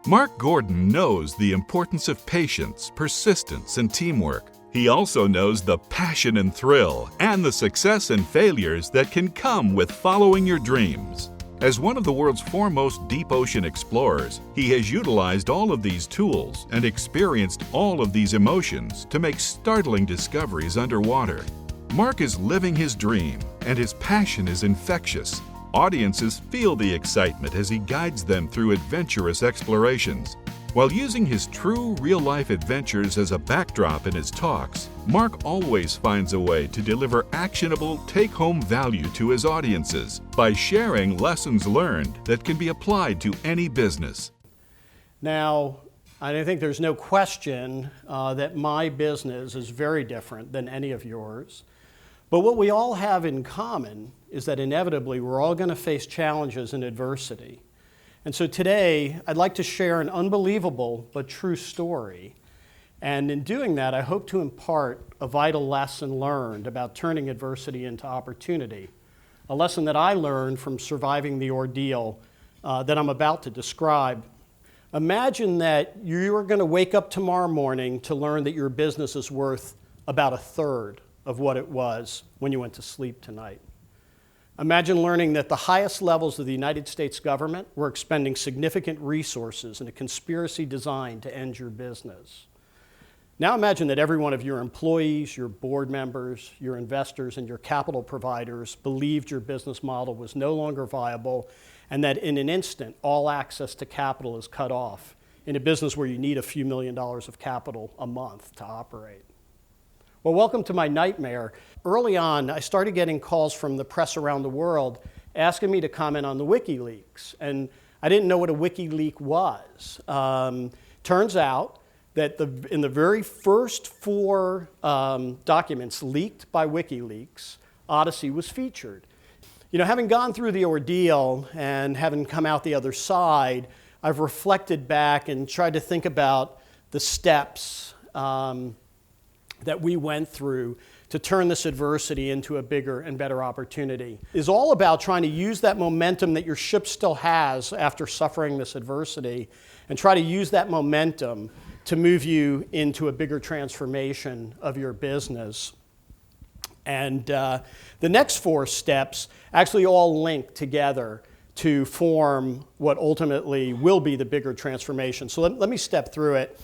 Mark Gordon knows the importance of patience, persistence, and teamwork. He also knows the passion and thrill and the success and failures that can come with following your dreams. As one of the world's foremost deep ocean explorers, he has utilized all of these tools and experienced all of these emotions to make startling discoveries underwater. Mark is living his dream, and his passion is infectious. Audiences feel the excitement as he guides them through adventurous explorations. While using his true real-life adventures as a backdrop in his talks, Mark always finds a way to deliver actionable, take-home value to his audiences by sharing lessons learned that can be applied to any business. Now, I think there's no question that my business is very different than any of yours. But what we all have in common is that inevitably we're all going to face challenges and adversity. And so today, I'd like to share an unbelievable but true story. And in doing that, I hope to impart a vital lesson learned about turning adversity into opportunity. A lesson that I learned from surviving the ordeal that I'm about to describe. Imagine that you are going to wake up tomorrow morning to learn that your business is worth about a third of what it was when you went to sleep tonight. Imagine learning that the highest levels of the United States government were expending significant resources in a conspiracy designed to end your business. Now imagine that every one of your employees, your board members, your investors, and your capital providers believed your business model was no longer viable, and that in an instant, all access to capital is cut off in a business where you need a few $1 million of capital a month to operate. Well, welcome to my nightmare. Early on, I started getting calls from the press around the world asking me to comment on the WikiLeaks, and I didn't know what a WikiLeak was. Turns out that in the very first 4 documents leaked by WikiLeaks, Odyssey was featured. You know, having gone through the ordeal and having come out the other side, I've reflected back and tried to think about the steps that we went through to turn this adversity into a bigger and better opportunity. Is all about trying to use that momentum that your ship still has after suffering this adversity and try to use that momentum to move you into a bigger transformation of your business. And the next 4 steps actually all link together to form what ultimately will be the bigger transformation. So let me step through it,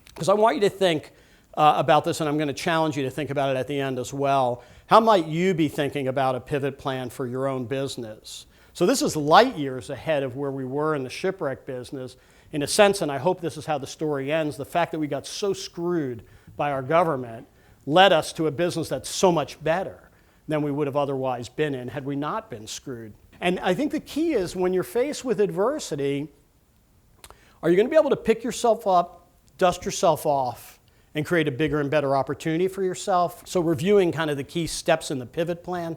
because I want you to think about this, and I'm going to challenge you to think about it at the end as well. How might you be thinking about a pivot plan for your own business? So this is light years ahead of where we were in the shipwreck business. In a sense, and I hope this is how the story ends, the fact that we got so screwed by our government led us to a business that's so much better than we would have otherwise been in had we not been screwed. And I think the key is when you're faced with adversity, are you going to be able to pick yourself up, dust yourself off, and create a bigger and better opportunity for yourself? So reviewing kind of the key steps in the pivot plan,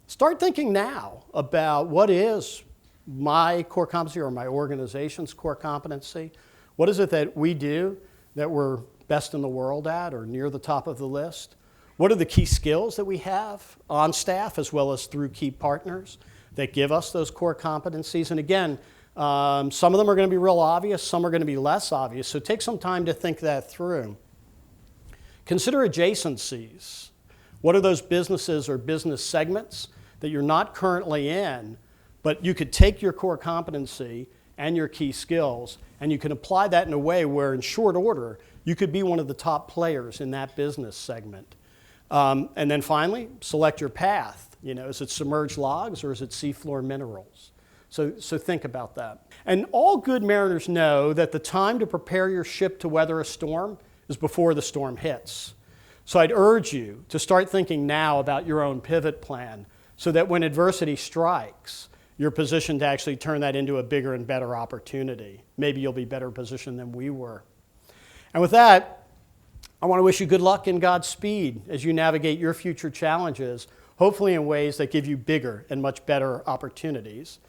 start thinking now about what is my core competency or my organization's core competency. What is it that we do that we're best in the world at or near the top of the list? What are the key skills that we have on staff as well as through key partners that give us those core competencies? And again, some of them are going to be real obvious, some are going to be less obvious, so take some time to think that through. Consider adjacencies. What are those businesses or business segments that you're not currently in, but you could take your core competency and your key skills, and you can apply that in a way where in short order, you could be one of the top players in that business segment. And then finally, select your path. You know, is it submerged logs or is it seafloor minerals? So think about that. And all good mariners know that the time to prepare your ship to weather a storm is before the storm hits. So I'd urge you to start thinking now about your own pivot plan so that when adversity strikes, you're positioned to actually turn that into a bigger and better opportunity. Maybe you'll be better positioned than we were. And with that, I want to wish you good luck and Godspeed as you navigate your future challenges, hopefully in ways that give you bigger and much better opportunities.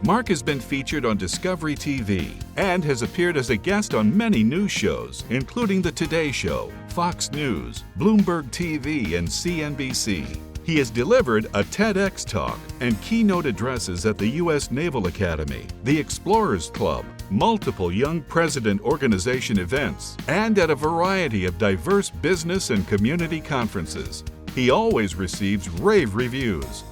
Mark has been featured on Discovery TV and has appeared as a guest on many news shows, including The Today Show, Fox News, Bloomberg TV, and CNBC. He has delivered a TEDx talk and keynote addresses at the U.S. Naval Academy, the Explorers Club, multiple Young President Organization events, and at a variety of diverse business and community conferences. He always receives rave reviews.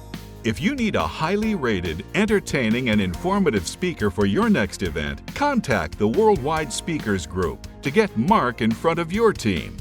If you need a highly rated, entertaining, and informative speaker for your next event, contact the Worldwide Speakers Group to get Mark in front of your team.